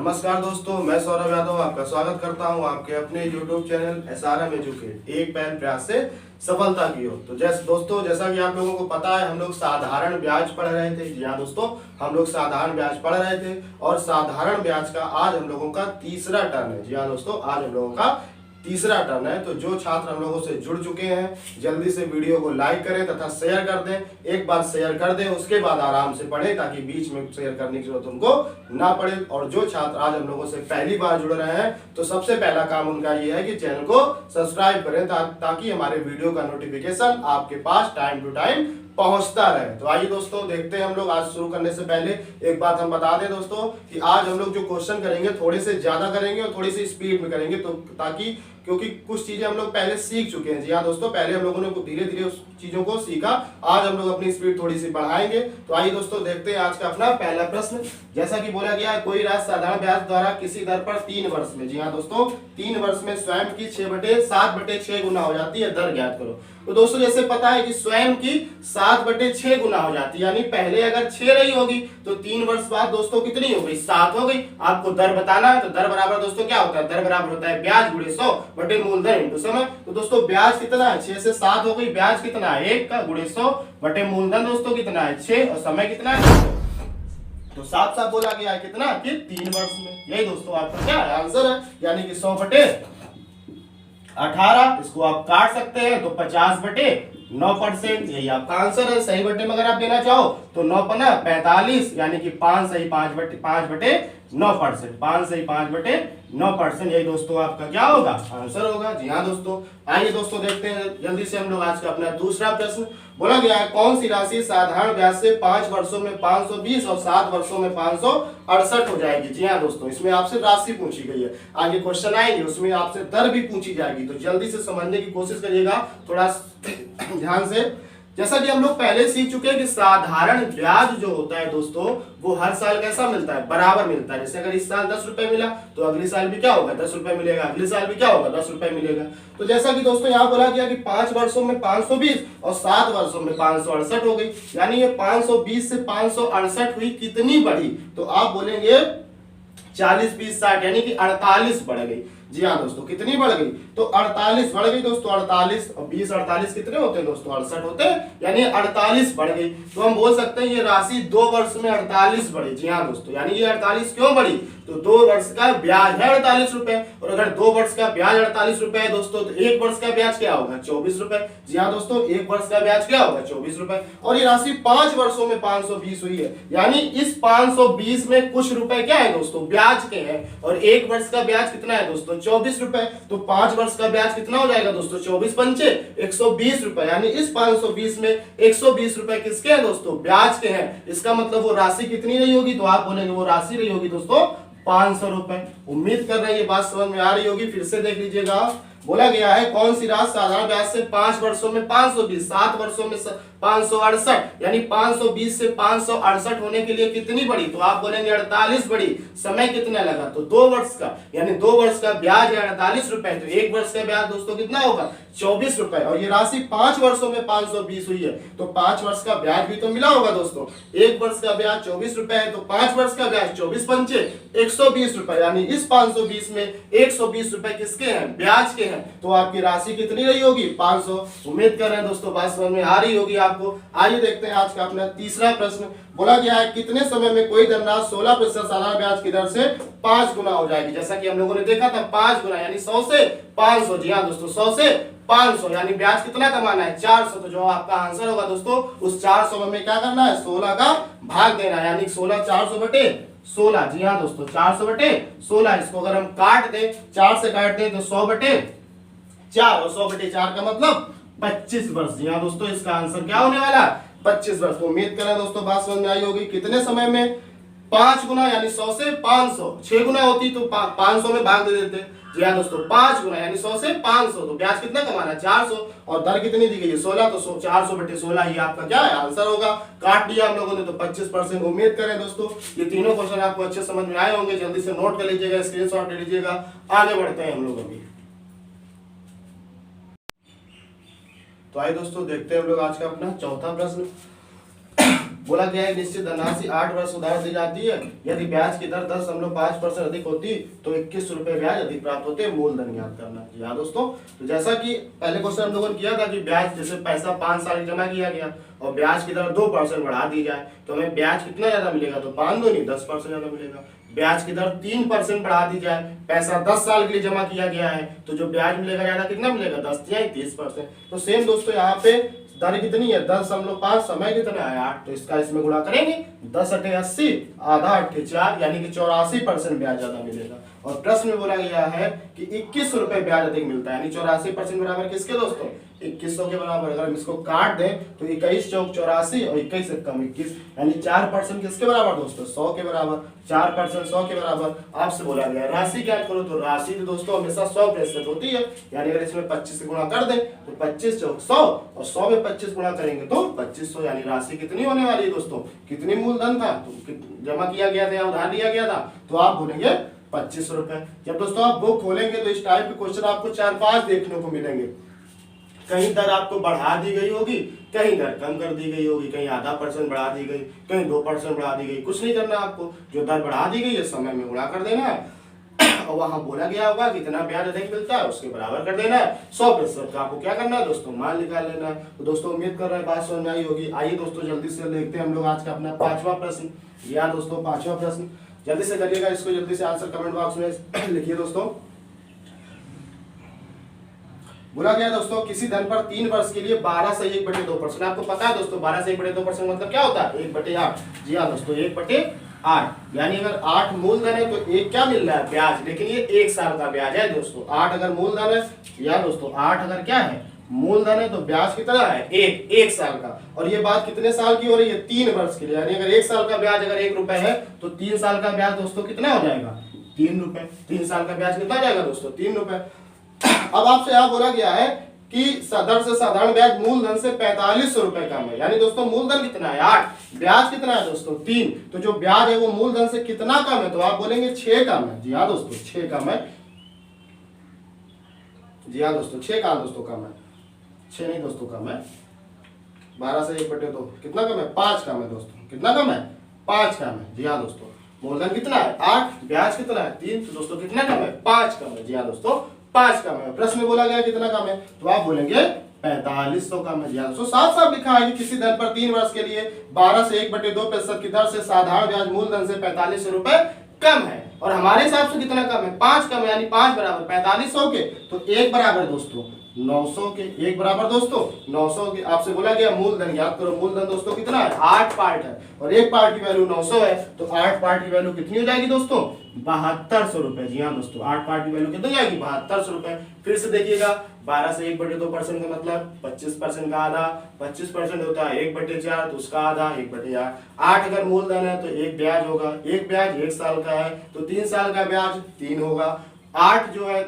नमस्कार दोस्तों, मैं सौरभ यादव आपका स्वागत करता हूं आपके अपने YouTube चैनल SRM एजुकेट एक पहल प्रयास से सफलता की ओर। तो जैसा कि आप लोगों को पता है, हम लोग साधारण ब्याज पढ़ रहे थे। जी हाँ दोस्तों, हम लोग साधारण ब्याज पढ़ रहे थे और साधारण ब्याज का आज हम लोगों का तीसरा टर्न है। जी हाँ दोस्तों, आज हम लोगों का तीसरा टर्न है। तो जो छात्र हम लोगों से जुड़ चुके हैं, जल्दी से वीडियो को लाइक करें तथा शेयर कर दें। एक बार शेयर कर दें, उसके बाद आराम से पढ़ें ताकि बीच में शेयर करने की जरूरत उनको ना पड़े। और जो छात्र आज हम लोगों से पहली बार जुड़ रहे हैं, तो सबसे पहला काम उनका ये है कि चैनल को सब्सक्राइब करें ताकि हमारे वीडियो का नोटिफिकेशन आपके पास टाइम टू टाइम पहुंचता रहे। तो आइए दोस्तों, देखते हैं हम लोग। आज शुरू करने से पहले एक बात हम बता दें दोस्तों कि आज हम लोग जो क्वेश्चन करेंगे थोड़े से ज्यादा करेंगे और थोड़ी सी स्पीड में करेंगे, तो ताकि क्योंकि कुछ चीजें हम लोग पहले सीख चुके हैं। जी हाँ दोस्तों, पहले हम लोगों ने धीरे धीरे उस चीजों को सीखा। आज हम लोग अपनी स्पीड थोड़ी सी बढ़ाएंगे। तो आइए दोस्तों, देखते हैं आज का अपना पहला प्रश्न। जैसा कि बोला गया है, कोई राशि साधारण ब्याज द्वारा किसी दर पर 3 वर्ष में, जी हाँ दोस्तों, 3 वर्ष में स्वयं की 7/6 गुना हो जाती है, दर ज्ञात करो। तो दोस्तों, जैसे पता है कि स्वयं की 7/6 गुना हो जाती है, यानी पहले अगर 6 रही होगी तो 3 वर्ष बाद दोस्तों कितनी हो गई? 7 हो गई। आपको दर बताना है, तो दर बराबर दोस्तों क्या होता है? दर बराबर होता है ब्याज गुणे 100 बटे मूलधन इंटू समय। तो दोस्तों ब्याज कितना है? 6 से 7 हो गई। ब्याज कितना है? 1 का गुणे 100 बटे मूलधन दोस्तों कितना है? 6 और समय कितना है? तो साफ साफ बोला गया है कितना कि 3 वर्ष में। यही दोस्तों आपका क्या है? आंसर है, यानी कि 100 बटे 18। इसको आप काट सकते हैं तो 50 बटे 9%, यही आपका आंसर है। सही बटे में अगर आप देना चाहो तो 9 पना 45, यानी कि 5 सही 5 बटे 9%। 5 सही 5 बटे 9%, यही दोस्तों आपका क्या होगा? आंसर होगा। जी हाँ दोस्तों, आइए दोस्तों देखते हैं जल्दी से हम लोग आज का अपना दूसरा प्रश्न। बोला गया है, कौन सी राशि साधारण ब्याज से 5 वर्षों में 520 और 7 वर्षों में 568 हो जाएगी? जी हाँ दोस्तों, इसमें आपसे राशि पूछी गई है। आगे क्वेश्चन आएंगे, उसमें आपसे दर भी पूछी जाएगी। तो जल्दी से समझने की कोशिश करिएगा थोड़ा ध्यान से। जैसा कि हम लोग पहले सीख चुके हैं कि साधारण ब्याज जो होता है दोस्तों, वो हर साल कैसा मिलता है? बराबर मिलता है। जैसे अगर इस साल 10 रुपए मिला तो अगले साल भी क्या होगा? 10 रुपए मिलेगा। अगले साल भी क्या होगा? 10 रुपए मिलेगा। तो जैसा कि दोस्तों यहाँ बोला गया कि 5 वर्षों में 520 और 7 वर्षों में 568 हो गई, यानी ये 520 से 568 हुई, कितनी बढ़ी? तो आप बोलेंगे 40 20 60, यानी कि 48 बढ़ गई। जी हाँ दोस्तों, कितनी बढ़ गई? तो 48 बढ़ गई दोस्तों। 48 और 20 48 कितने होते हैं दोस्तों? 68 होते हैं, यानी 48 बढ़ गई। तो हम बोल सकते हैं ये राशि 2 वर्ष में 48 बढ़ी। जी हाँ दोस्तों, यानी ये 48 क्यों बढ़ी? तो 2 वर्ष का ब्याज है 48 रुपए, और अगर 2 वर्ष का ब्याज 48 रुपए है दोस्तों, तो 1 वर्ष का ब्याज क्या होगा? 24 रुपए। जी हाँ दोस्तों, 1 वर्ष का ब्याज क्या होगा? 24 रुपए। और ये राशि 5 वर्षों में 520 हुई है, यानी इस 520 में कुछ रुपए क्या है दोस्तों? ब्याज के हैं। और 1 वर्ष का ब्याज कितना है दोस्तों? 24 रुपए। तो 5 वर्ष का ब्याज कितना हो जाएगा दोस्तों? 24 पंचे 120 रुपए, यानी इस 520 में 120 रुपए किसके हैं दोस्तों? ब्याज के हैं। इसका मतलब वो राशि कितनी रही होगी? तो आप बोलेंगे वो राशि रही होगी दोस्तों 500 रुपए। उम्मीद कर रहे हैं ये बात समझ में आ रही होगी। फिर से देख लीजिएगा। बोला गया है, कौन सी राशि साधारण ब्याज से 5 वर्षों में 520, 7 वर्षों में 568, यानी 520 से 568 होने के लिए कितनी बढ़ी? तो आप बोलेंगे 48 बढ़ी। समय कितना लगा? तो 2 वर्ष का, यानी 2 वर्ष का ब्याज है 48 रुपए। तो 1 वर्ष का ब्याज दोस्तों कितना होगा? 24 रुपए। और ये राशि 5 वर्षों में 520 हुई है, तो 5 वर्ष का ब्याज भी तो मिला होगा दोस्तों। 1 वर्ष का ब्याज 24 रुपए है, तो 5 वर्ष का ब्याज 24 पंचे 120 रुपए, यानी इस 520 में 120 रुपए किसके हैं? ब्याज के हैं। तो आपकी राशि कितनी रही होगी? 500। उम्मीद कर रहे हैं दोस्तों बात समझ में आ रही होगी आपको। आइए देखते हैं आज का अपना तीसरा प्रश्न। बोला गया है, कितने समय में कोई धनराशि 16% साधारण ब्याज की दर से 5 गुना हो जाएगी? जैसा कि हम लोगों ने देखा था 5 गुना, यानी 100 से 500। जी हाँ दोस्तों, 100 से 500, यानी ब्याज कितना कमाना है? 400। तो जो आपका आंसर होगा दोस्तों, उस 400 में क्या करना है? 16 का भाग देना है, यानी 16 400 बटे 16। जी हाँ दोस्तों, 400 बटे 16। इसको अगर हम काट दें, 4 से काट दें तो 100 बटे 4, और 100 बटे 4 का मतलब 25 वर्ष। जी हाँ दोस्तों, इसका आंसर क्या होने वाला? 25 वर्ष। उम्मीद करें दोस्तों बात समझ में आई होगी। कितने समय में? 5 गुना, यानी 100 से 500। 6 गुना होती तो 500 में भाग दे देते। जी हाँ दोस्तों, 5 गुना यानी 100 से 500। तो ब्याज कितना कमाना? 400। और दर कितनी दी गई है? 16। तो 400 बटे 16 ही आपका क्या है? आंसर होगा। काट दिया हम लोगों ने तो 25%। उम्मीद करें दोस्तों ये तीनों क्वेश्चन आपको अच्छे समझ में आए होंगे। जल्दी से नोट कर लीजिएगा, स्क्रीनशॉट ले लीजिएगा। आगे बढ़ते हैं हम लोग अभी। तो आइए दोस्तों देखते हैं हम लोग आज का अपना चौथा प्रश्न। बोला गया है निश्चित धनराशि 8 वर्ष उधार दी जाती है, यदि ब्याज की दर 10.5% अधिक होती तो 21 रुपए ब्याज अधिक प्राप्त होते। मूलधन ज्ञात करना। जी हाँ दोस्तों, तो जैसा कि पहले क्वेश्चन हम लोगों ने किया था कि ब्याज जैसे पैसा 5 साल जमा किया गया और ब्याज की दर 2% बढ़ा दी जाए तो हमें ब्याज कितना ज्यादा मिलेगा, तो 5 दो नहीं 10% ज्यादा मिलेगा। ब्याज की दर 3% बढ़ा दी जाए, पैसा 10 साल के लिए जमा किया गया है तो जो ब्याज मिलेगा ज्यादा कितना मिलेगा, 10 या 30%। तो सेम दोस्तों यहाँ पे दर कितनी है 10.5, समय कितना है 8, तो इसका इसमें गुणा करेंगे 10 अठे 80, आधा अठे 4 यानी कि 84% ब्याज ज्यादा मिलेगा। और प्रश्न में बोला गया है कि 21 रुपए ब्याज अधिक मिलता है, यानी 84% बराबर किसके दोस्तों, 2100 के बराबर। अगर हम इसको काट दें तो 21 चौक 84 और 21 से कम 21, यानी 4% किसके बराबर दोस्तों, 100 के बराबर। 4% 100 के बराबर। आपसे बोला गया राशि ज्ञात करो, तो राशि तो दोस्तों हमेशा 100% होती है, यानी अगर इसमें 25 से गुणा कर दें तो 25 चौक 100 और 100 में 25 गुणा करेंगे तो 2500, यानी राशि कितनी होने वाली है दोस्तों, कितनी मूलधन था तो जमा किया गया था या उधार लिया गया था, तो आप बोलेंगे 25 रुपए। जब दोस्तों आप बुक खोलेंगे तो इस टाइप के क्वेश्चन आपको 4-5 देखने को मिलेंगे। कहीं दर आपको बढ़ा दी गई होगी, कहीं दर कम कर दी गई होगी, कहीं आधा % बढ़ा दी गई, कहीं 2% बढ़ा दी गई। कुछ नहीं करना आपको, जो दर बढ़ा दी गई है समय में गुणा कर देना है और वहां बोला गया होगा कितना ब्याज अधिक मिलता है उसके बराबर कर देना है। 100% का आपको क्या करना है दोस्तों, मान निकाल लेना है। तो दोस्तों उम्मीद कर रहे हैं बात समझ में आई होगी। आइए दोस्तों जल्दी से देखते हैं हम लोग आज का अपना 5वां प्रश्न। या दोस्तों 5वां प्रश्न जल्दी से करिएगा, इसको जल्दी से आंसर कमेंट बॉक्स में लिखिए दोस्तों। बोला गया दोस्तों किसी धन पर 3 वर्ष के लिए 12 से 1/2%। आपको पता है दोस्तों 12 से 1/2% मतलब क्या होता है, 1/8। जी हाँ दोस्तों 1/8, यानी अगर 8 मूलधन है तो 1 क्या मिल रहा है, ब्याज। लेकिन ये 1 साल का ब्याज है दोस्तों। 8 अगर मूलधन है, या दोस्तों 8 अगर क्या है मूलधन है तो ब्याज कितना है, 1 साल का। और ये बात कितने साल की हो रही है, 3 वर्ष के लिए। यानी अगर 1 साल का ब्याज अगर 1 रुपए है तो 3 साल का ब्याज दोस्तों कितना हो जाएगा, 3 रुपए। 3 साल का ब्याज कितना हो जाएगा दोस्तों, 3 रुपए। अब आपसे यहाँ बोला गया है कि दर से साधारण ब्याज मूलधन से 45 रुपए कम है। यानी दोस्तों मूलधन कितना है 8, ब्याज कितना है दोस्तों 3, तो जो ब्याज है वो मूलधन से कितना कम है, तो आप बोलेंगे 6 कम है। जी हाँ दोस्तों 6 कम है। जी हाँ दोस्तों 6 कम दोस्तों कम है, 6 नहीं दोस्तों कम है। 12 से 1/2 कितना कम है, 5 कम है दोस्तों। कितना कम है, 5 कम है। जी हाँ दोस्तों मूलधन कितना है 8, ब्याज कितना है 3, तो दोस्तों कितना कम है, 5 कम है। जी हाँ दोस्तों 5 कम है। प्रश्न में बोला गया कितना कम है, तो आप बोलेंगे 4500 कम है। जी हाँ दोस्तों साफ साफ लिखा है कि किसी धन पर 3 वर्ष के लिए 12 से 1/2% की दर से साधारण ब्याज मूलधन से 45 रुपए कम है। और हमारे हिसाब से कितना कम है, 5 कम है, यानी 5 बराबर 4500 के, तो 1 बराबर दोस्तों 900 के। 1 बराबर दोस्तों 900 के। आपसे बोला गया मूलधन याद करो, मूलधन दोस्तों कितना है 8 पार्ट है और 1 पार्ट की वैल्यू 900 है, तो 8 पार्ट की वैल्यू कितनी हो जाएगी दोस्तों, 7200 रुपए। जी हाँ दोस्तों 8 पार्ट की वैल्यू कितनी हो जाएगी, 7200 रुपए। फिर से देखिएगा 12 से 1/2% का मतलब 25% का आधा, 25% होता है 1/4, तो उसका आधा 1/8। 8 अगर मूलधन है तो 1 ब्याज होगा, 1 ब्याज 1 साल का है तो 3 साल का ब्याज 3 होगा। 8 जो है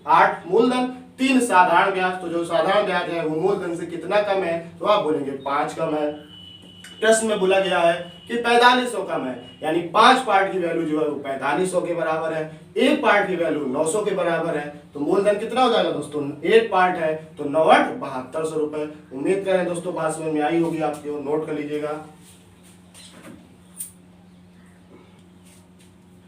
8 मूलधन 3 साधारण ब्याज, तो जो साधारण ब्याज है वो मूलधन से कितना कम है, तो आप बोलेंगे 5 कम है। प्रश्न में बोला गया है कि 4500 कम है, यानी 5 पार्ट की वैल्यू जो है वो 4500 के बराबर है, 1 पार्ट की वैल्यू 900 के बराबर है, तो मूलधन कितना हो जाएगा दोस्तों, 1 पार्ट है तो 9/8 7200 रुपए। उम्मीद करें दोस्तों बात समझ में आई होगी आपकी, नोट कर लीजिएगा।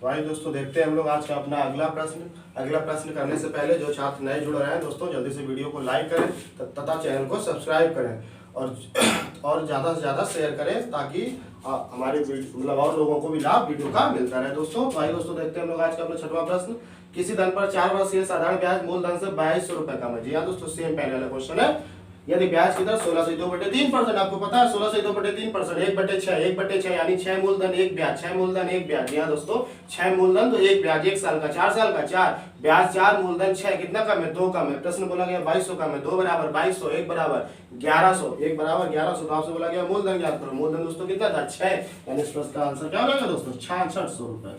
तो आइए दोस्तों देखते हैं हम लोग आज का अपना अगला प्रश्न। अगला प्रश्न करने से पहले जो छात्र नए जुड़ रहे हैं दोस्तों जल्दी से वीडियो को लाइक करें तथा चैनल को सब्सक्राइब करें और ज़्यादा से ज़्यादा शेयर करें ताकि हमारे मतलब और लोगों को भी लाभ वीडियो का मिलता रहे दोस्तों। तो आइए दोस्तों देखते हैं हम लोग आज का अपना 6वां प्रश्न। किसी धन पर 4 वर्षीय साधारण ब्याज मूलधन से 2200 रुपए कम है। जी हाँ दोस्तों सेम पहले वाला क्वेश्चन है। यदि ब्याज की दर 16 से 2/3%, आपको पता है 16 से 2/3%, 1/6 यानी 6 मूलधन 1 ब्याज, 6 मूलधन 1 ब्याज। यहाँ दोस्तों 6 मूलधन तो 1 ब्याज, 1 साल का, 4 साल का 4 ब्याज, 4 मूलधन 6 कितना कम है, 2 कम है। प्रश्न बोला गया 2200 कम है, 2 बराबर 2200, 1 बराबर 1100, 1 बराबर 1100। तो आपसे बोला गया मूलधन ज्ञात करो, मूलधन दोस्तों कितना था 6, यानी इस प्रश्न का आंसर क्या हो जाएगा दोस्तों 6600 रुपए।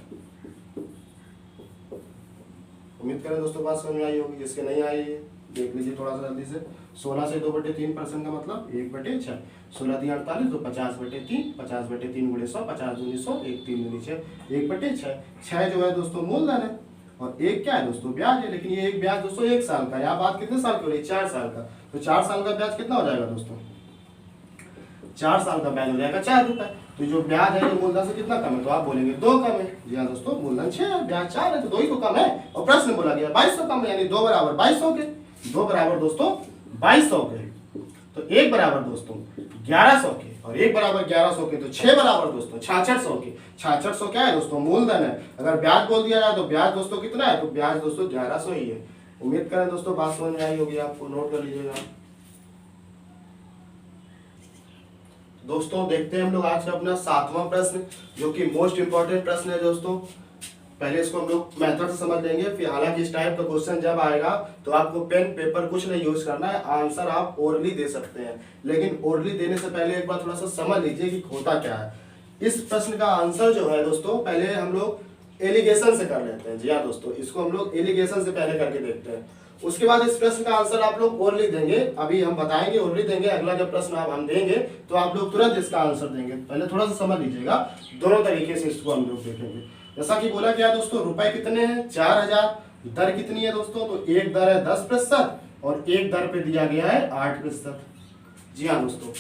उम्मीद करें दोस्तों बात समझ में आई होगी, जिसके नहीं आई है देख लीजिए थोड़ा सा जल्दी से। 16 से 2/3% का मतलब 1/6, 16 × 48 तो 50/3, 50/3 × 100, 50 दूनी 100, 1 3 दूनी 6, 1/6। 6 जो है दोस्तों मूलधन है और 1 क्या है दोस्तों ब्याज है, लेकिन ये 1 ब्याज दोस्तों 1 साल का। यहाँ बात कितने साल की हो रही है, 4 साल का, तो 4 साल का ब्याज कितना हो जाएगा दोस्तों, 4 साल का ब्याज हो जाएगा 4 रुपए। तो जो ब्याज है ये मूलधन से कितना कम है, तो आप बोलेंगे 2 कम है। जी हाँ दोस्तों, मूलधन 6 है, ब्याज 4 है, तो 2 ही तो कम है। और प्रश्न में बोला गया 2200 कम है, यानी 2 बराबर 2200 के, 2 बराबर दोस्तों 2200 के। तो 1 बराबर दोस्तों 1100 के, और 1 बराबर 1100 के, तो 6 बराबर दोस्तों 6600 के। 6600 क्या है दोस्तों, मूलधन है। अगर ब्याज बोल दिया जाए तो ब्याज दोस्तों कितना है, तो ब्याज दोस्तों 1100 ही है। उम्मीद करें दोस्तों बात समझ में आई होगी आपको, नोट कर लीजिएगा। दोस्तों देखते हैं हम लोग आज का अपना 7वां प्रश्न, जो कि मोस्ट इंपॉर्टेंट प्रश्न है दोस्तों। पहले इसको हम लोग मेथड से समझ लेंगे, फिर हालांकि इस टाइप का क्वेश्चन जब आएगा तो आपको पेन पेपर कुछ नहीं यूज करना है, आंसर आप ओरली दे सकते हैं। लेकिन ओरली देने से पहले एक बार थोड़ा सा समझ लीजिए कि होता क्या है। इस प्रश्न का आंसर जो है दोस्तों, पहले हम लोग एलिगेशन से कर लेते हैं। जी हाँ दोस्तों, इसको हम लोग एलिगेशन से पहले करके देखते हैं। उसके बाद इस प्रश्न का आंसर आप लोग ओरली देंगे। अभी हम बताएंगे ओरली देंगे, अगला जब प्रश्न आप हम देंगे तो आप लोग तुरंत इसका आंसर देंगे। पहले थोड़ा सा समझ लीजिएगा, दोनों तरीके से इसको हम लोग देखेंगे। जैसा कि बोला गया दोस्तों, रुपए कितने हैं 4000, दर कितनी है दोस्तों, तो एक दर है 10% और एक दर पे दिया गया है 8%। जी हाँ दोस्तों,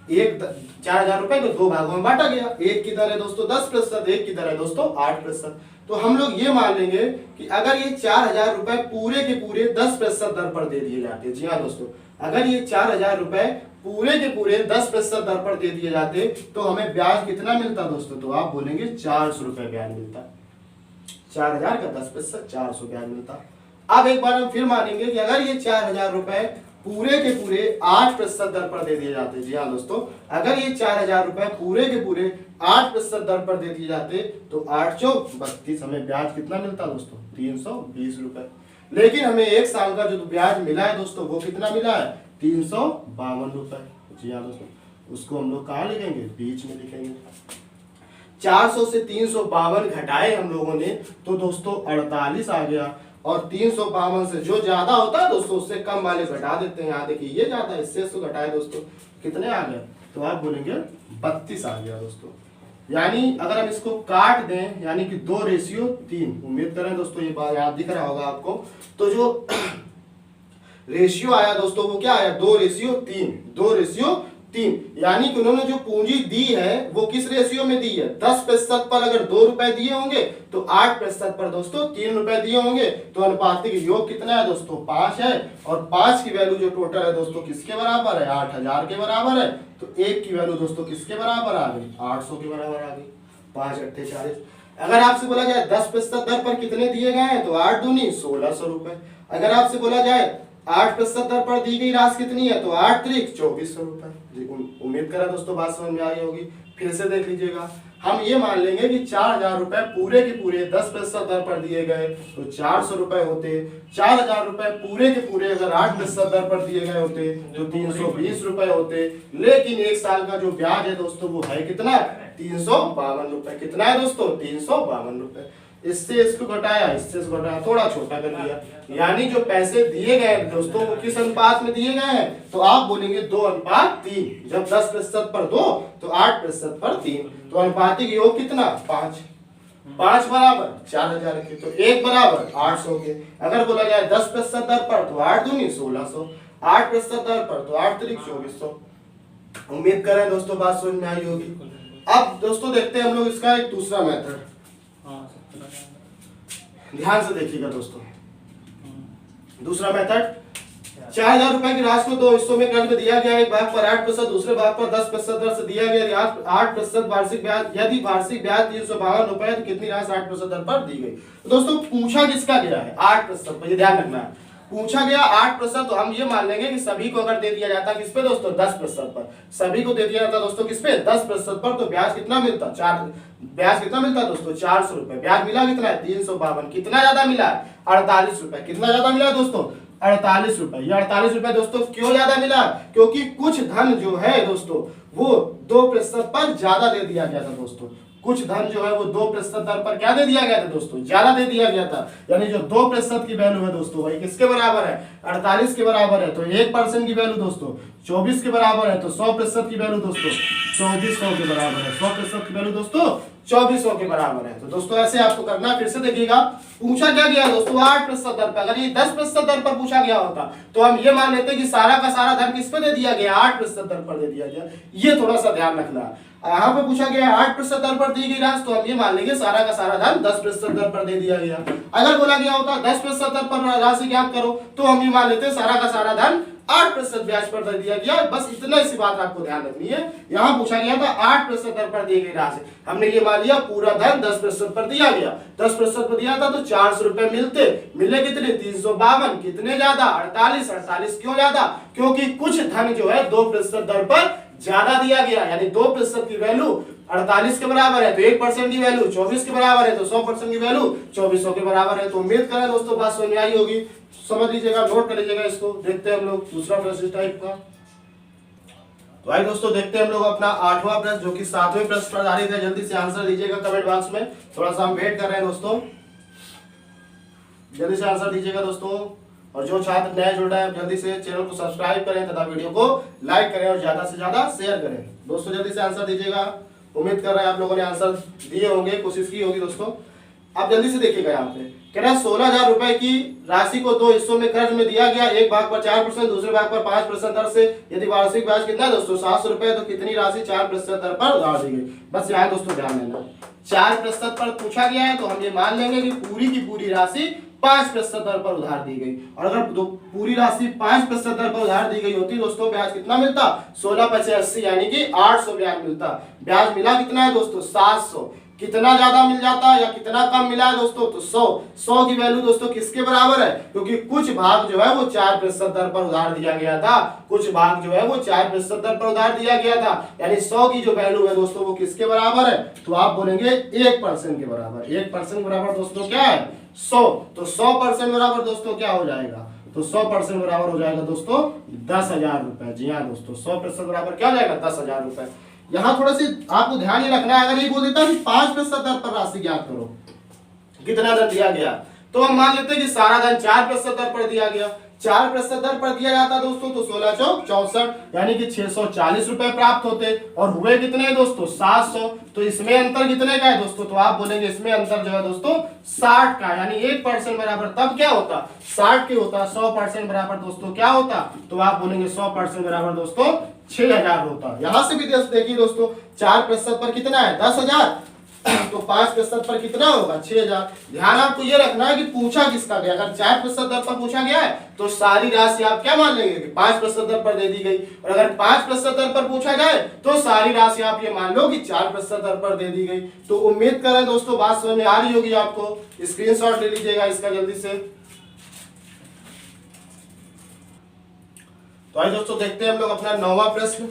4000 रुपए को 2 भागों में बांटा गया। एक की दर है दोस्तों 10%, एक की दर है दोस्तों 8%। तो हम लोग ये मान लेंगे कि अगर ये 4000 रुपए पूरे के पूरे 10% दर पर दे दिए जाते, जी हाँ दोस्तों, अगर ये 4000 रुपए पूरे के पूरे 10% दर पर दे दिए जाते तो हमें ब्याज कितना मिलता दोस्तों, तो आप बोलेंगे 400 रुपए ब्याज मिलता। 4000 का 10% 400 ब्याज मिलता। अब एक बार हम फिर मानेंगे कि अगर ये 4000 रुपए पूरे के पूरे 8% दर पर दे दिए जाते, जी हाँ दोस्तों, अगर ये 4000 रुपए पूरे के पूरे 8% दर पर दे दिए जाते तो 8 चौक 32, हमें ब्याज कितना मिलता दोस्तों, 320 रुपए। लेकिन हमें 1 साल का जो ब्याज मिला है दोस्तों, वो कितना मिला है, 352 रुपए। जी हाँ दोस्तों, उसको हम लोग कहाँ लिखेंगे, बीच में लिखेंगे। 400 से 352 घटाए हम लोगों ने तो दोस्तों 48 आ गया। और 352 से जो ज्यादा होता है दोस्तों उससे कम वाले घटा देते हैं। यहाँ देखिए ये ज्यादा, इससे इसको घटाए दोस्तों, कितने आ गए, तो आप बोलेंगे 32 आ गया दोस्तों। यानी अगर हम इसको काट दें, यानी कि 2:3, उम्मीद करें दोस्तों ये बात याद दिख रहा होगा आपको। तो जो रेशियो आया दोस्तों वो क्या आया, 2:3, 2:3। यानी कि उन्होंने जो पूंजी दी है वो किस रेशियो में दी है, 10% पर अगर 2 रुपए दिए होंगे तो 8% पर दोस्तों 3 रुपए दिए होंगे। तो अनुपातिक योग कितना है दोस्तों, 5 है। और 5 की वैल्यू जो टोटल है दोस्तों किसके बराबर है, 8000 के बराबर है। तो 1 की वैल्यू दोस्तों किसके बराबर आ गई, 800 के बराबर आ गई। 5 8 40। अगर आपसे बोला जाए 10% दर पर कितने दिए गए हैं, तो 8 दूनी 1600 रुपए। अगर आपसे बोला जाए 8% दर पर दी गई राशि कितनी है, तो 8 त्रिक 2400 रुपए। उम्मीद करा दोस्तों बात समझ में आई होगी। फिर से देख लीजिएगा, हम ये मान लेंगे कि 4000 रुपए पूरे के पूरे 10% दर पर दिए गए तो 400 रुपए होते। 4000 रुपए पूरे के पूरे अगर 8% दर पर दिए गए होते तो 320 रुपए होते। लेकिन 1 साल का जो ब्याज है दोस्तों वो है कितना, 352 रुपए। कितना है दोस्तों, 352 रुपए। इससे इसको घटाया, इससे इसको घटाया, थोड़ा छोटा कर दिया। यानी जो पैसे दिए गए दोस्तों वो किस अनुपात में दिए गए हैं, तो आप बोलेंगे 2:3। जब 10% पर 2 तो 8% पर 3, तो अनुपातिक योग कितना, 5। 5 बराबर 4000 के, तो 1 बराबर 800 के। अगर बोला जाए 10% दर पर तो 8 दूनी 1600, 8% दर पर तो 8 त्रिक 2400। उम्मीद करें दोस्तों बात समझ में आई होगी। अब दोस्तों देखते हैं हम लोग इसका एक दूसरा मेथड, ध्यान से देखिएगा दोस्तों। दूसरा मेथड, 4000 रुपए की राशि को 2 हिस्सों में क्रम में दिया गया। एक भाग पर 8%, दूसरे भाग पर 10% दर से दिया गया 8% वार्षिक ब्याज। यदि वार्षिक ब्याज 352 रुपए तो कितनी राशि 8% दर पर दी गई। तो दोस्तों पूछा किसका गया है, 8% पर, ये ध्यान रखना है। पूछा गया 8%, तो हम ये मान लेंगे कि सभी को अगर दे दिया जाता किस पे दोस्तों, 10% पर। सभी को दे दिया जाता दोस्तों किस पे, 10% पर, तो ब्याज कितना मिलता, ब्याज कितना मिलता दोस्तों, 400 रुपए। ब्याज मिला कितना है, 352। कितना ज्यादा मिला, 48 रुपए। कितना ज्यादा मिला दोस्तों, 48 रुपए। ये 48 रुपए दोस्तों क्यों ज्यादा मिला, क्योंकि कुछ धन जो है दोस्तों वो 2% पर ज्यादा दे दिया गया था दोस्तों। कुछ धन जो है वो 2% दर पर क्या दे दिया गया था दोस्तों, ज्यादा दे दिया गया था। यानी जो 2% की वैल्यू है दोस्तों वही किसके बराबर है, 48 के बराबर है। तो 1% की वैल्यू दोस्तों 24 के बराबर है। तो 100% की वैल्यू दोस्तों 2400 के बराबर है। 100% की वैल्यू दोस्तों 2400 के बराबर है। तो दोस्तों ऐसे आपको करना है। फिर से देखिएगा, पूछा क्या गया दोस्तों 8% दर पर। अगर ये 10% दर पर पूछा गया होता तो हम ये मान लेते कि सारा का सारा धन किस पे दे दिया गया 8% दर पर दे दिया गया। ये थोड़ा सा ध्यान रखना। यहाँ पे पूछा गया 8% दर पर दी गई राशि तो हम ये मान लेंगे सारा का सारा धन 10% दर पर दे दिया गया। अगर बोला गया होता 10% दर पर राशि ज्ञात करो तो हम ये मान लेते सारा का सारा धन 8% ब्याज पर दे दिया गया। बस इतना सी बात आपको ध्यान रखनी है। यहाँ पूछा गया था 8% दर पर दी गई राशि, हमने ये मान लिया पूरा धन 10% पर दिया गया। 10% पर दिया था तो 400 रुपए मिले कितने 352, कितने ज्यादा 48। 48 क्यों ज्यादा? क्योंकि कुछ धन जो है 2% दर पर ज्यादा दिया गया, यानी 2% की वैल्यू 48 के बराबर है तो 1% की वैल्यू 24 के बराबर है तो 100% की वैल्यू 2400 के बराबर है। तो उम्मीद करें दोस्तों बात समझ में आई होगी। समझ लीजिएगा, नोट कर लीजिएगा इसको। देखते हैं हम लोग दूसरा प्रश्न इस टाइप का। तो आइए दोस्तों देखते हैं हम लोग अपना 8वां प्रश्न जो कि 7वें प्रश्न पर आधारित है। जल्दी से आंसर दीजिएगा कमेंट बॉक्स में। थोड़ा सा हम वेट कर रहे हैं दोस्तों, जल्दी से आंसर दीजिएगा दोस्तों। और जो छात्र नए जुड़ रहे हैं जल्दी से चैनल को सब्सक्राइब करें तथा वीडियो को लाइक करें और ज्यादा से ज्यादा शेयर करें। दोस्तों जल्दी से आंसर दीजिएगा। उम्मीद कर रहे हैं आप लोगों ने आंसर दिए होंगे, कोशिश की होगी दोस्तों। आप जल्दी से देखिएगा। यहाँ पे कह रहा है 16,000 रुपए की राशि को 2 हिस्सों में कर्ज में दिया गया। एक भाग पर 4%, दूसरे भाग पर 5% दर से। यदि वार्षिक ब्याज कितना है दोस्तों 700 रुपए, तो कितनी राशि 4% दर पर उधार दी गई। बस यहाँ दोस्तों ध्यान देना 4% पर पूछा गया है तो हम ये मान लेंगे कि पूरी की पूरी राशि 5% दर पर उधार दी गई। और अगर पूरी राशि 5% दर पर उधार दी गई होती दोस्तों ब्याज कितना मिलता 16/5 यानी कि 800 ब्याज मिलता। ब्याज मिला कितना है दोस्तों 700। कितना ज्यादा मिल जाता या कितना कम मिला है दोस्तों तो 100 की वैल्यू दोस्तों किसके बराबर है? क्योंकि कुछ भाग जो है वो 4% दर पर उधार दिया गया था। कुछ भाग जो है वो 4% दर पर उधार दिया गया था, यानी 100 की जो वैल्यू है दोस्तों वो किसके बराबर है? तो आप बोलेंगे 1% के बराबर। 1% बराबर दोस्तों क्या है 100। तो 100% बराबर दोस्तों क्या हो जाएगा? तो 100% बराबर हो जाएगा दोस्तों 10,000 रुपए। जी हाँ दोस्तों 100% बराबर क्या हो जाएगा 10,000 रुपए। यहाँ थोड़ा सी आपको ध्यान ये रखना है। अगर ये बोल देता कि 5% दर पर राशि ज्ञात करो, कितना धन दिया गया, तो हम मान लेते हैं कि सारा धन 4% दर पर दिया गया। 4% दर पर दिया जाता दोस्तों तो 16 चौक 64 यानी कि 640 रुपए प्राप्त होते। और हुए कितने दोस्तों 700। तो इसमें अंतर कितने का है दोस्तों? तो आप बोलेंगे इसमें अंतर जो है दोस्तों 60 का, यानी 1% बराबर तब क्या होता 60 के होता। 100% बराबर दोस्तों क्या होता? तो आप बोलेंगे 100% बराबर दोस्तों 6,000 होता। यहां से भी देखिए दोस्तों 4% पर कितना है 10,000, तो 5% पर कितना होगा 6,000। ध्यान आपको ये रखना है कि पूछा किसका गया। अगर 4% दर पर पूछा गया है तो सारी राशि आप क्या मान लेंगे कि 5% दर पर दे दी गई। और अगर 5% दर पर पूछा जाए तो सारी राशि आप ये मान लो कि 4% दर पर दे दी गई। तो उम्मीद करें दोस्तों बात समझ में आ रही होगी आपको। स्क्रीनशॉट ले लीजिएगा इसका जल्दी से। तो आइए दोस्तों देखते हैं हम लोग अपना 9वां प्रश्न।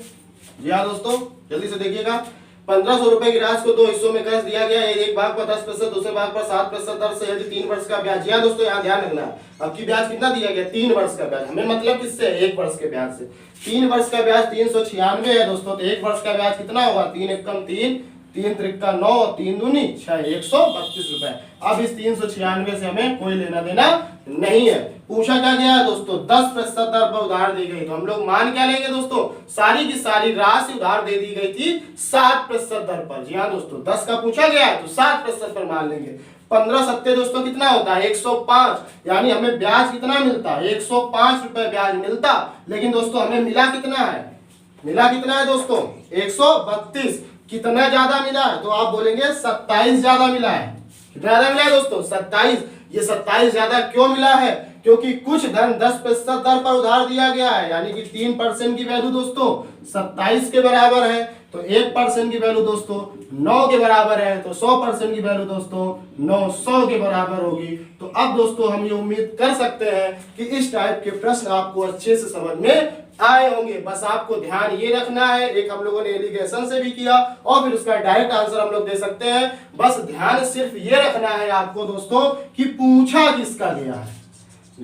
जी हाँ दोस्तों जल्दी से देखिएगा। 1500 रुपए की राशि को 2 हिस्सों में कर्ज दिया गया है। एक भाग पर 10%, दूसरे भाग पर 7% दर से। यदि 3 वर्ष का ब्याज, यहाँ दोस्तों यहाँ ध्यान रखना है अब की ब्याज कितना दिया गया 3 वर्ष का ब्याज। हमें मतलब किससे 1 वर्ष के ब्याज से। 3 वर्ष का ब्याज 396 है दोस्तों। तो 1 वर्ष का ब्याज कितना होगा 3 एकम 3, 3 त्रिका 9, 3 दूनी 6, 132 रुपए। अब इस 396 से हमें कोई लेना देना नहीं है। पूछा क्या गया है दोस्तों 10% दर पर उधार दी गई। तो हम लोग मान क्या लेंगे दोस्तों सारी की सारी राशि उधार दे दी गई थी 7% दर पर। जी हाँ दोस्तों 10 का पूछा गया है तो 7% पर मान लेंगे। 15 सत्ते दोस्तों कितना होता है 105, यानी हमें ब्याज कितना मिलता है 105 रुपए ब्याज मिलता। लेकिन दोस्तों हमें मिला कितना है? मिला कितना है दोस्तों 132। कितना ज्यादा मिला है? तो आप बोलेंगे 27 ज्यादा मिला है। कितना ज्यादा मिला है दोस्तों 27। ये 27 ज्यादा क्यों मिला है? क्योंकि कुछ धन 10% दर पर उधार दिया गया है, यानी कि 3% की वैल्यू दोस्तों 27 के बराबर है। तो 1% की वैल्यू दोस्तों 9 के बराबर है। तो 100% की वैल्यू दोस्तों 900 के बराबर होगी। तो अब दोस्तों हम ये उम्मीद कर सकते हैं कि इस टाइप के प्रश्न आपको अच्छे से समझ में आए होंगे। बस आपको ध्यान ये रखना है, एक हम लोगों ने एलिगेशन से भी किया और फिर उसका डायरेक्ट आंसर हम लोग दे सकते हैं। बस ध्यान सिर्फ ये रखना है आपको दोस्तों कि पूछा किसका गया है।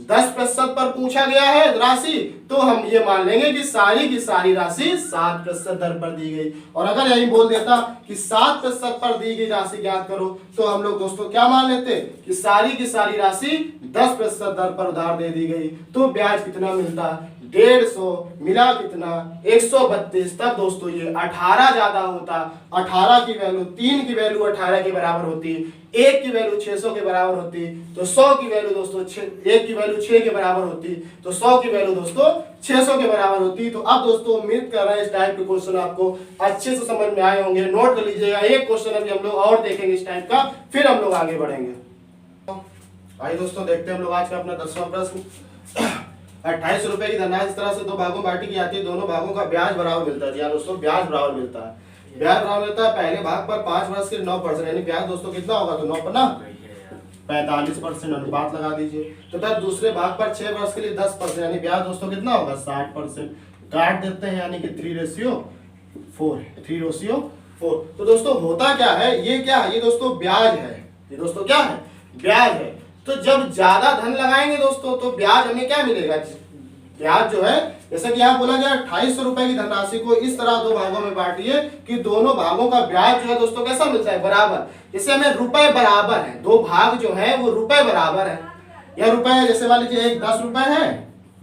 10% पर पूछा गया है राशि तो हम ये मान लेंगे कि सारी की सारी राशि 7% दर पर दी गई। और अगर यही बोल देता कि 7% पर दी गई राशि ज्ञात करो तो हम लोग दोस्तों क्या मान लेते कि सारी की सारी राशि 10% दर पर उधार दे दी गई। तो ब्याज कितना मिलता 150 मिला कितना 132। तब दोस्तों ये 18 ज्यादा होता, 18 की वैल्यू 3 की वैल्यू 18 के बराबर होती, 1 की वैल्यू 600 के बराबर होती, तो 100 की वैल्यू दोस्तों 1 की वैल्यू 6 के बराबर होती, तो 100 की वैल्यू दोस्तों 600 के बराबर होती। तो अब दोस्तों उम्मीद कर रहे हैं इस टाइप के क्वेश्चन आपको अच्छे से समझ में आए होंगे। नोट कर लीजिएगा, एक क्वेश्चन अभी हम लोग और देखेंगे इस टाइप का, फिर हम लोग आगे बढ़ेंगे। आइए दोस्तों देखते हैं हम लोग आज का अपना 10वां प्रश्न। 28 रुपए की धनराशि इस तरह से दो भागों में बांटी की जाती है, दोनों भागों का ब्याज बराबर मिलता है। जी हाँ दोस्तों, ब्याज बराबर मिलता है। ब्याज बराबर मिलता है पहले भाग पर 5 वर्ष के 9%, यानी ब्याज दोस्तों कितना होगा, तो 9 पर ना 45% अनुपात लगा दीजिए। तो तब दूसरे भाग पर 6 वर्ष के लिए 10%, यानी ब्याज दोस्तों कितना होगा 60%। काट देते हैं, यानी कि 3:4। तो दोस्तों होता क्या है, ये क्या है, ये दोस्तों ब्याज है। ये दोस्तों क्या है, ब्याज है। तो जब ज्यादा धन लगाएंगे दोस्तों तो ब्याज हमें क्या मिलेगा, ब्याज जो है, जैसे कि यहाँ बोला गया 2800 रुपए की धनराशि को इस तरह दो भागों में बांटिए कि दोनों भागों का ब्याज जो है दोस्तों कैसा मिलता है, बराबर। जैसे हमें रुपए बराबर है, दो भाग जो है वो रुपए बराबर है। यह रुपए है, जैसे मान लीजिए एक 10 रुपए है,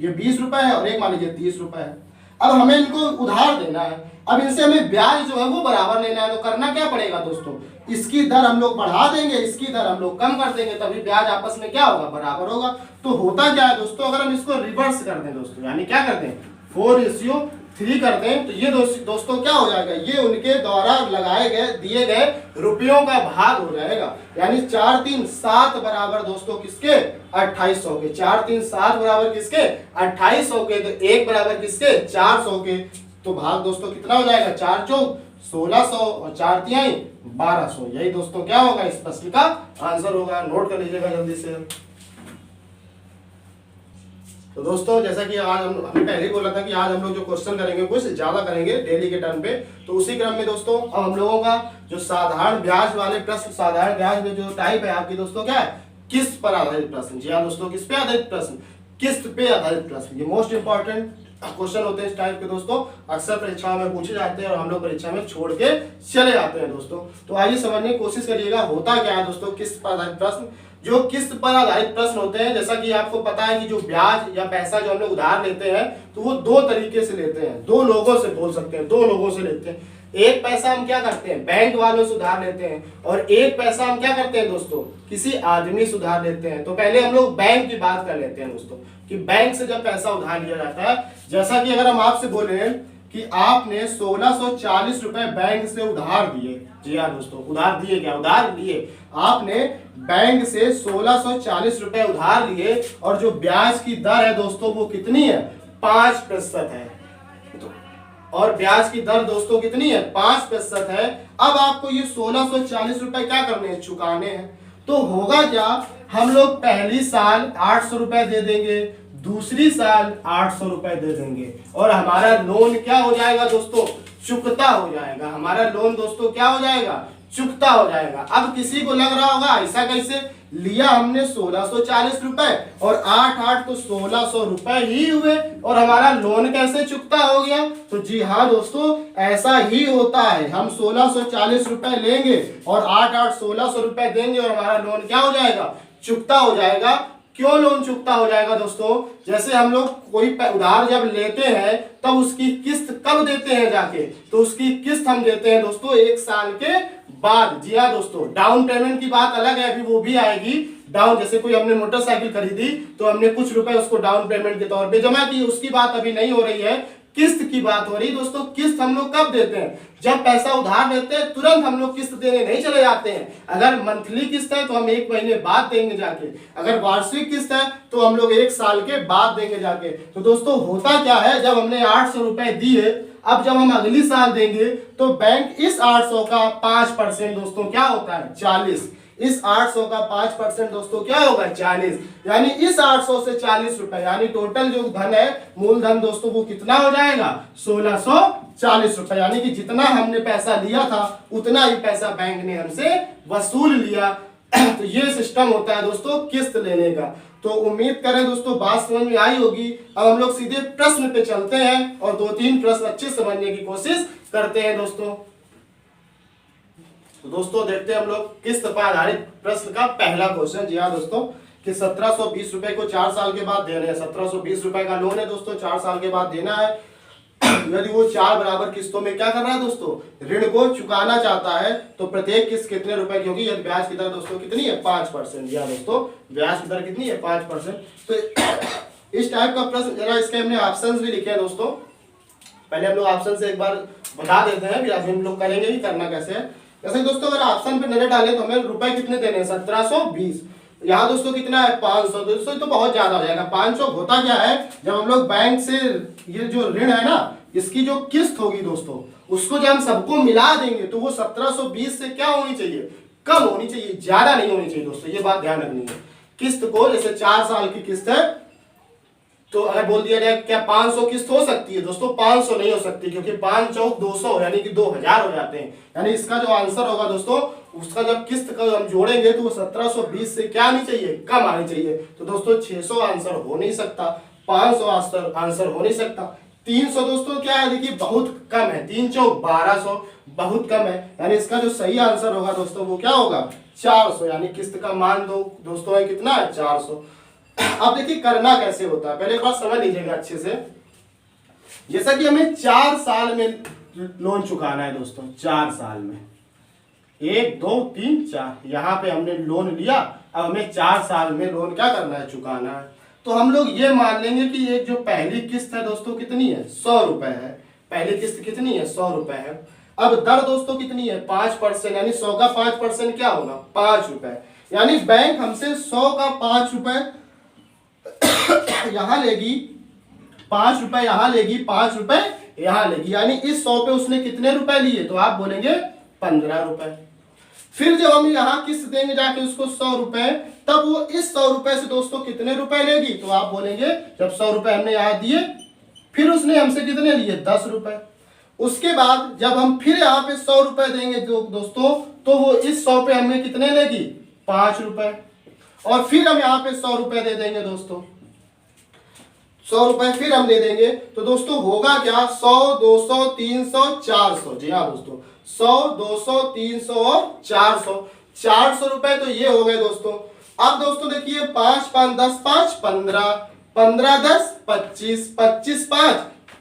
ये 20 रुपए है, और एक मान लीजिए 30 रुपए है। अब हमें इनको उधार देना है, अब इनसे हमें ब्याज जो है वो बराबर लेना है। तो करना क्या पड़ेगा दोस्तों, इसकी दर हम लोग बढ़ा देंगे, इसकी दर हम लोग कम कर देंगे, तभी ब्याज आपस में क्या होगा, बराबर होगा। तो होता क्या है दोस्तों, अगर हम इसको रिवर्स कर दें दोस्तों, यानी क्या कर दें 4:3 कर दें, तो ये दोस्तों क्या हो जाएगा, ये उनके द्वारा लगाए गए दिए गए रुपयों का भाग हो जाएगा। यानी 4 3 7 बराबर दोस्तों किसके, 2800 के। 4 3 7 बराबर किसके, 2800 के। तो 1 बराबर किसके, 400 के। तो भाग दोस्तों कितना हो जाएगा, 4 चौक 1600 और 4 तिहाई 1200। यही दोस्तों क्या होगा, इस प्रश्न का आंसर होगा। नोट कर लीजिएगा जल्दी से। तो दोस्तों जैसा कि आज हमने पहले ही बोला था कि आज हम लोग जो क्वेश्चन करेंगे कुछ ज्यादा करेंगे डेली के टर्म पे, तो उसी क्रम में दोस्तों अब हम लोगों का जो साधारण ब्याज वाले प्रश्न, साधारण ब्याज में जो टाइप है आपकी दोस्तों क्या है, किस्त पर आधारित प्रश्न। जी हाँ दोस्तों, किस पे आधारित प्रश्न, किस्त पे आधारित प्रश्न। ये मोस्ट इंपॉर्टेंट क्वेश्चन होते हैं इस टाइप के दोस्तों, अक्सर परीक्षाओं में पूछे जाते हैं और हम लोग परीक्षा में छोड़ के चले जाते हैं दोस्तों। तो आइए समझने की कोशिश करिएगा होता क्या है दोस्तों किस्त पर आधारित प्रश्न। जो किस्त पर आधारित प्रश्न होते हैं, जैसा कि आपको पता है कि जो ब्याज या पैसा जो हम लोग उधार लेते हैं तो वो दो तरीके से लेते हैं, दो लोगों से बोल सकते हैं, दो लोगों से लेते हैं। एक पैसा हम क्या करते हैं, बैंक वालों से उधार लेते हैं, और एक पैसा हम क्या करते हैं दोस्तों, किसी आदमी से उधार लेते हैं। तो पहले हम लोग बैंक की बात कर लेते हैं दोस्तों, कि बैंक से जब पैसा उधार लिया जाता है, जैसा कि अगर हम आपसे बोले कि आपने 1640 रुपए बैंक से उधार दिए। जी हाँ दोस्तों, उधार दिए, क्या उधार लिए, आपने बैंक से 1640 रुपए उधार लिए, और जो ब्याज की दर है दोस्तों वो कितनी है, 5% है। तो और ब्याज की दर दोस्तों कितनी है, 5% है। अब आपको ये 1640 रुपए क्या करने हैं, चुकाने हैं। तो होगा क्या, हम लोग पहली साल 800 रुपए दे देंगे, दूसरी साल 800 रुपए दे देंगे, और हमारा लोन क्या हो जाएगा दोस्तों, चुकता हो जाएगा। हमारा लोन दोस्तों क्या हो जाएगा, चुकता हो जाएगा। अब किसी को लग रहा होगा ऐसा कैसे, लिया हमने 1640 रुपए और 8 तो 1600 रुपए ही हुए, और हमारा लोन कैसे चुकता हो गया। तो जी हाँ दोस्तों, ऐसा ही होता है। हम 1640 रुपए लेंगे और 8 1600 रुपए देंगे, और हमारा लोन क्या हो जाएगा, चुकता हो जाएगा। क्यों लोन चुकता हो जाएगा दोस्तों, जैसे हम लोग कोई उधार जब लेते हैं तब उसकी किस्त कब देते हैं जाके, तो उसकी किस्त हम देते हैं दोस्तों 1 साल के बाद। जी हाँ दोस्तों, डाउन पेमेंट की बात अलग है, अभी वो भी आएगी। डाउन, जैसे कोई हमने मोटरसाइकिल खरीदी तो हमने कुछ रुपए उसको डाउन पेमेंट के तौर पे जमा की, उसकी बात अभी नहीं हो रही है, किस्त की बात हो रही है दोस्तों। किस्त हम लोग कब देते हैं, जब पैसा उधार लेते हैं तुरंत हम लोग किस्त देने नहीं चले जाते हैं। अगर मंथली किस्त है तो हम 1 महीने बाद देंगे जाके, अगर वार्षिक किस्त है तो हम लोग 1 साल के बाद देंगे जाके। तो दोस्तों होता क्या है, जब हमने 800 रुपए दिए, अब जब हम अगली साल देंगे तो बैंक इस 800 का 5% दोस्तों क्या होता है, 40। इस 800 का 5% दोस्तों क्या होगा, 40। यानी इस 800 से 40 रुपए, यानी टोटल जो धन है, मूलधन दोस्तों वो कितना हो जाएगा, 1640 रुपए। यानी कि जितना हमने पैसा लिया था उतना ही पैसा बैंक ने हमसे वसूल लिया। तो ये सिस्टम होता है दोस्तों किस्त लेने का। तो उम्मीद करें दोस्तों बात समझ में आई होगी। अब हम लोग सीधे प्रश्न पे चलते हैं और 2-3 प्रश्न अच्छे समझने की कोशिश करते हैं दोस्तों। तो दोस्तों देखते हैं हम लोग किस्त पर आधारित प्रश्न का पहला क्वेश्चन। जी हाँ दोस्तों, कि 1720 रुपए को 4 साल के बाद देने हैं। 1720 रुपए का लोन है दोस्तों, 4 साल के बाद देना है। यदि वो 4 बराबर किस्तों में क्या कर रहा है दोस्तों, ऋण को चुकाना चाहता है, तो प्रत्येक किस्त कितने रुपए की होगी, यदि ब्याज की दर दोस्तों कितनी है 5%। या दोस्तों ब्याज की दर कितनी है 5%। तो इस टाइप का प्रश्न, जरा इसके हमने ऑप्शंस भी लिखे हैं दोस्तों। पहले हम लोग ऑप्शन से एक बार बता देते हैं, फिर अभी हम लोग करेंगे कि करना कैसे है। जैसे दोस्तों अगर ऑप्शन पे नजर डालें तो हमें रुपए कितने देने हैं 1720, यहाँ दोस्तों कितना है 500। दोस्तों तो बहुत ज्यादा हो जाएगा। 500 होता क्या है, जब हम लोग बैंक से ये जो ऋण है ना, इसकी जो किस्त होगी दोस्तों, उसको जब हम सबको मिला देंगे तो वो 1720 से क्या होनी चाहिए, कम होनी चाहिए, ज्यादा नहीं होनी चाहिए दोस्तों। ये बात ध्यान रखनी है। किस्त को जैसे 4 साल की किस्त है, तो अगर बोल दिया जाए क्या 500 किस्त हो सकती है दोस्तों, 500 नहीं हो सकती, क्योंकि 5 चौक 200 यानी कि 2000 हो जाते हैं। यानी इसका जो आंसर होगा दोस्तों, उसका जब किस्त का हम जोड़ेंगे तो वो 1720 से क्या आनी चाहिए, कम आनी चाहिए। तो दोस्तों 600 आंसर हो नहीं सकता, 500 आंसर हो नहीं सकता। 300 दोस्तों क्या है, देखिए बहुत कम है, 3 चौक 1200 बहुत कम है। यानी इसका जो सही आंसर होगा दोस्तों वो क्या होगा 400। यानी किस्त का मान दो दोस्तों है कितना है 400। अब देखिए करना कैसे होता है, पहले एक बार समझ लीजिएगा अच्छे से। जैसा कि हमें 4 साल में लोन चुकाना है दोस्तों, 4 साल में 1 2 3 4, यहाँ पे हमने लोन लिया। अब हमें 4 साल में लोन क्या करना है, चुकाना है। तो हम लोग ये मान लेंगे कि ये जो पहली किस्त है दोस्तों कितनी है 100 रुपए है। पहली किस्त कितनी है 100 रुपए है। अब दर दोस्तों कितनी है 5%, यानी 100 का 5% क्या होगा 5 रुपए। यानी बैंक हमसे 100 का 5 रुपए यहां लेगी, 5 रुपए यहां लेगी, 5 रुपए यहां लेगी। यानी इस 100 पे उसने कितने रुपए लिए, तो आप बोलेंगे 15 रुपए। फिर जब हम यहाँ किस्त देंगे जाके उसको 100 रुपए, तब वो इस 100 रुपए से दोस्तों कितने रुपए लेगी, तो आप बोलेंगे जब 100 रुपए हमने यहाँ दिए, फिर उसने हमसे कितने लिए 10 रुपए। उसके बाद जब हम फिर यहाँ पे 100 रुपए देंगे दोस्तों, तो वो इस 100 पे हमें कितने लेगी 5 रुपए। और फिर हम यहाँ पे 100 रुपए दे देंगे दोस्तों, 100 रुपए फिर हम दे देंगे। तो दोस्तों होगा क्या 100 200 300 400। जी हाँ दोस्तों 100 200 300 और 400, 400 रुपए तो ये हो गए दोस्तों। अब दोस्तों देखिए 5 5 10 5 15, 15 10 25, 25 5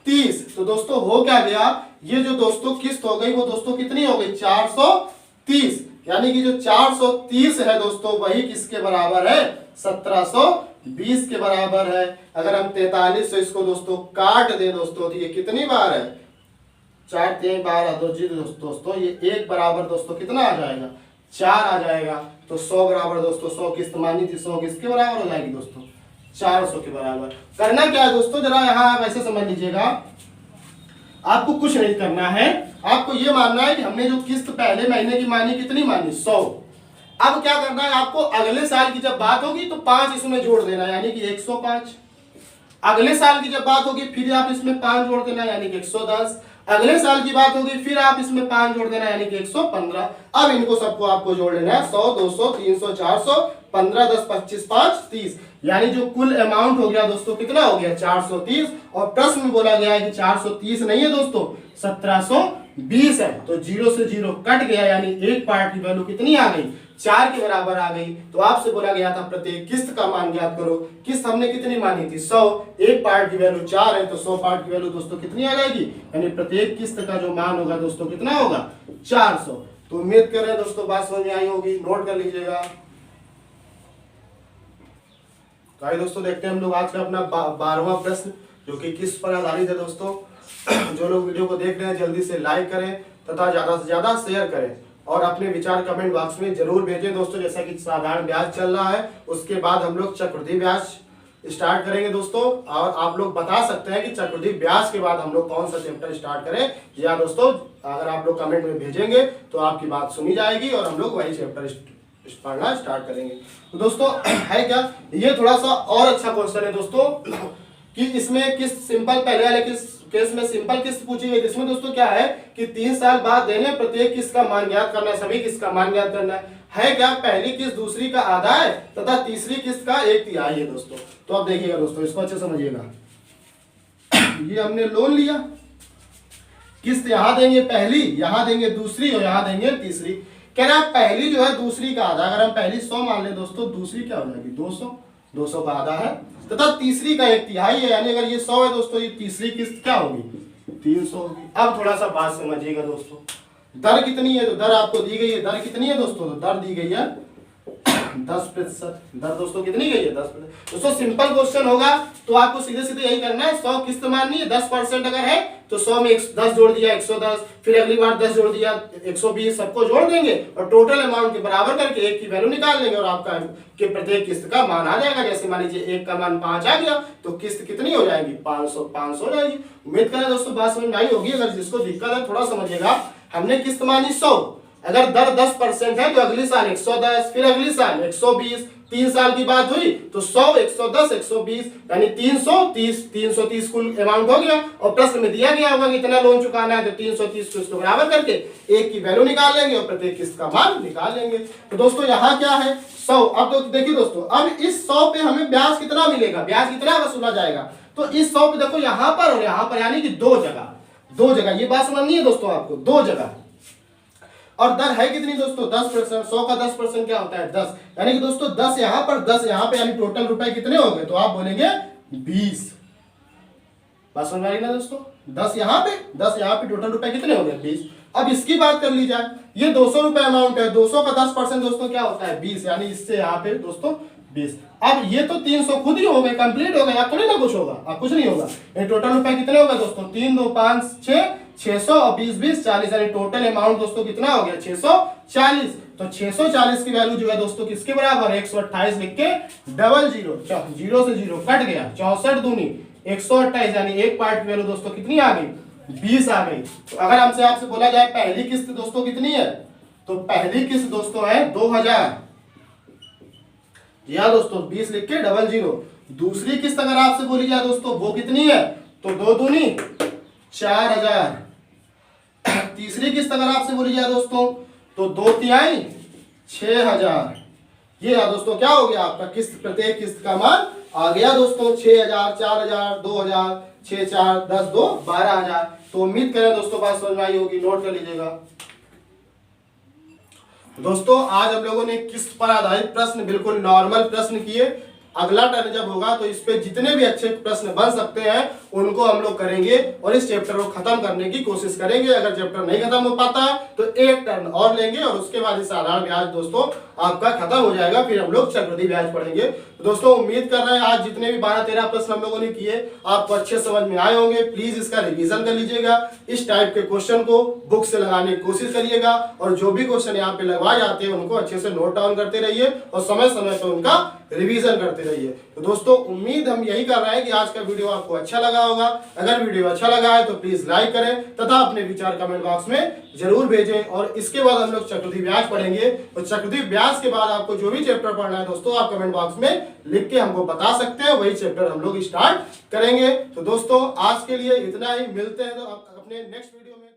30। तो दोस्तों हो क्या गया, ये जो दोस्तों किस्त हो गई वो दोस्तों कितनी हो गई 430। यानी कि जो 430 है दोस्तों वही किसके बराबर है 1720 के बराबर है। अगर हम 43 से इसको दोस्तों काट दे दोस्तों, तो ये कितनी बार है 4 3 12 तो जी दोस्तों ये 1 बराबर दोस्तों कितना आ जाएगा 4 आ जाएगा। तो 100 बराबर दोस्तों 100 किस्त मानी थी, 100 किसके बराबर हो जाएगी दोस्तों 400 के बराबर। करना क्या है दोस्तों, जरा यहाँ आप ऐसे समझ लीजिएगा, आपको कुछ नहीं करना है, आपको ये मानना है कि हमने जो किस्त पहले महीने की मानी कितनी मानी 100। अब क्या करना है आपको, अगले साल की जब बात होगी तो 5 इसमें जोड़ देना यानी कि 105। अगले साल की जब बात होगी फिर आप इसमें 5 जोड़ देना यानी कि 110। अगले साल की बात होगी फिर आप इसमें 5 जोड़ देना यानी कि 115। अब इनको सबको आपको जोड़ लेना है 100 200 300 400, 15 10 25 5 30। यानी जो कुल अमाउंट हो गया दोस्तों कितना हो गया 430। और प्रश्न में बोला गया है कि 430 नहीं है दोस्तों 1720 है। तो 0 से 0 कट गया, यानी एक पार्ट की वैल्यू कितनी आ गई 4 के बराबर आ गई। तो आपसे बोला गया था प्रत्येक किस्त का मान ज्ञात करो। किस्त हमने कितनी मानी थी 100, एक पार्ट की वैल्यू 4 है, तो 100 पार्ट की वैल्यू दोस्तों कितनी आ जाएगी, यानी प्रत्येक किस्त का जो मान होगा दोस्तों कितना होगा 400। तो उम्मीद कर रहे हैं दोस्तों बात समझ में आई होगी, नोट कर लीजिएगा। तो आइए दोस्तों देखते हैं हम लोग आज का अपना 12वां प्रश्न, जो कि किस पर आधारित है दोस्तों। जो लोग वीडियो को देख रहे हैं जल्दी से लाइक करें तथा ज्यादा से ज्यादा शेयर करें और अपने विचार कमेंट बॉक्स में जरूर भेजें दोस्तों। जैसा कि साधारण ब्याज चल रहा है, उसके बाद हम लोग चक्रवृद्धि ब्याज स्टार्ट करेंगे दोस्तों। और आप लोग बता सकते हैं कि चक्रवृद्धि ब्याज के बाद हम लोग कौन सा चैप्टर स्टार्ट करें, या दोस्तों अगर आप लोग कमेंट में भेजेंगे तो आपकी बात सुनी जाएगी और हम लोग वही चैप्टर पढ़ना स्टार्ट करेंगे। तो दोस्तों है क्या, ये थोड़ा सा और अच्छा क्वेश्चन है दोस्तों कि इसमें किस्त सिंपल, पहले वाले केस में सिंपल किस्त पूछी गई, जिसमें दोस्तों क्या है कि 3 साल बाद देने प्रत्येक किस्त का मान ज्ञात करना है, सभी किस्त का मान ज्ञात करना है क्या, पहली किस्त दूसरी का आधा है तथा तीसरी किस्त का 1/3 है दोस्तों। तो अब देखिएगा दोस्तों, इसको अच्छे समझिएगा। ये हमने लोन लिया, किस्त यहां देंगे पहली, यहां देंगे दूसरी और यहां देंगे तीसरी। कह रहा है पहली जो है दूसरी का आधा, अगर हम पहली 100 मान लें दोस्तों, दूसरी क्या हो जाएगी 200, 200 का आधा है, तथा तीसरी का 1/3 है, यानी अगर ये 100 है दोस्तों, ये तीसरी किस्त क्या होगी 300 होगी। अब थोड़ा सा बात समझिएगा दोस्तों, दर कितनी है, तो दर आपको दी गई है, दर कितनी है दोस्तों, तो दर दी गई है 10%। दर दोस्तों कितनी गई है 10%। दोस्तों सिंपल क्वेश्चन होगा तो आपको सीधे सीधे यही करना है, 100 किस्त माननी है, 10% अगर है तो 100 में 10 जोड़ दिया 110, फिर अगली बार 10 जोड़ दिया 120, सबको जोड़ देंगे और टोटल अमाउंट के बराबर करके एक की वैल्यू निकाल लेंगे और आपका के प्रत्येक किस्त का मान आ जाएगा। जैसे मान लीजिए एक का मान 5 आ गया तो किस्त कितनी हो जाएगी 500 हो जाएगी। उम्मीद करें दोस्तों बात समझ में आई होगी। अगर जिसको दिक्कत है थोड़ा समझिएगा, हमने किस्त मानी 100, अगर दर 10% है तो अगली साल 110, फिर अगली साल 120, 3 साल की बात हुई तो 100, 110, 120 यानी 330 कुल अमाउंट हो गया। और प्रश्न में दिया गया होगा कितना लोन चुकाना है, तो 330 को इसको बराबर करके एक की वैल्यू निकाल लेंगे और प्रत्येक किस्त का मान निकाल लेंगे। तो दोस्तों यहाँ क्या है 100। अब तो देखिए दोस्तों, अब इस 100 पे हमें ब्याज कितना मिलेगा, ब्याज कितना वसूला जाएगा, तो इस 100 पे देखो यहाँ पर और यहाँ पर, यानी कि दो जगह, ये बात समझनी है दोस्तों आपको, दो जगह। और दर है कितनी दोस्तों 10%, 100 का 10% क्या होता है 10, यानी कि दोस्तों 10 यहाँ पर 10 यहाँ पे, यानी टोटल रुपए कितने हो गए, तो आप बोलेंगे 20। बात समझ आई ना दोस्तों, 10 यहाँ पे टोटल रुपए कितने हो गए 20। अब इसकी बात कर ली जाए, ये 200 रुपए अमाउंट है, 200 का 10% दोस्तों क्या होता है 20, यानी इससे यहाँ पे दोस्तों 20। अब ये तो 300 खुद ही हो गए, कंप्लीट हो गए, अब थोड़ी ना कुछ होगा, अब कुछ नहीं होगा। ये टोटल रुपए कितने हो गए दोस्तों 3 2 5 6, 600 और 20 20 40, यानी टोटल अमाउंट दोस्तों कितना हो गया 640। तो 640 की वैल्यू जो है दोस्तों किसके बराबर है 128 लिख के डबल जीरो, जीरो से जीरो कट गया, 64 दूनी 128, यानी एक पार्ट की वैल्यू दोस्तों कितनी आ गई 20 आ गई। तो अगर हमसे आपसे बोला जाए पहली किस्त दोस्तों कितनी है, तो पहली किस्त दोस्तों है 2000, जी हाँ दोस्तों 20 लिख के डबल जीरो। दूसरी किस्त अगर आपसे बोली जाए दोस्तों वो कितनी है, तो 2 दूनी 4000। तीसरी किस्त अगर आपसे बोली जाए दोस्तों तो 2 तिहाई 6000। ये दोस्तों क्या हो गया आपका किस्त, प्रत्येक किस्त का मान आ गया दोस्तों 6000, 4000, 2000, 6 4 10 2 12000। तो उम्मीद करें दोस्तों बात समझ में आई होगी, नोट कर लीजिएगा। दोस्तों आज हम लोगों ने किस्त पर आधारित प्रश्न बिल्कुल नॉर्मल प्रश्न किए। अगला टर्न जब होगा तो इस पे जितने भी अच्छे प्रश्न बन सकते हैं उनको हम लोग करेंगे और इस चैप्टर को खत्म करने की कोशिश करेंगे। अगर चैप्टर नहीं खत्म हो पाता है तो एक टर्न और लेंगे और उसके बाद साधारण ब्याज दोस्तों आपका खत्म हो जाएगा, फिर हम लोग चक्रवृद्धि ब्याज पढ़ेंगे। तो दोस्तों उम्मीद कर रहे हैं आज जितने भी 12-13 प्रश्न हम लोगों ने किए आपको अच्छे समझ में आए होंगे। प्लीज इसका रिवीजन कर लीजिएगा, इस टाइप के क्वेश्चन को बुक से लगाने की कोशिश करिएगा और जो भी क्वेश्चन यहाँ पे लगवाए जाते हैं उनको अच्छे से नोट डाउन करते रहिए और समय समय पर उनका रिवीजन करते रहिए। तो दोस्तों उम्मीद हम यही कर रहे हैं कि आज का वीडियो आपको अच्छा लगा होगा। अगर वीडियो अच्छा लगा है तो प्लीज लाइक करें तथा अपने विचार कमेंट बॉक्स में जरूर भेजें। और इसके बाद हम लोग चक्रवृद्धि ब्याज पढ़ेंगे और चक्रवृद्धि ब्याज के बाद आपको जो भी चैप्टर पढ़ना है दोस्तों आप कमेंट बॉक्स में लिख के हमको बता सकते हैं, वही चैप्टर हम लोग स्टार्ट करेंगे। तो दोस्तों आज के लिए इतना ही, मिलते हैं तो अपने नेक्स्ट वीडियो में।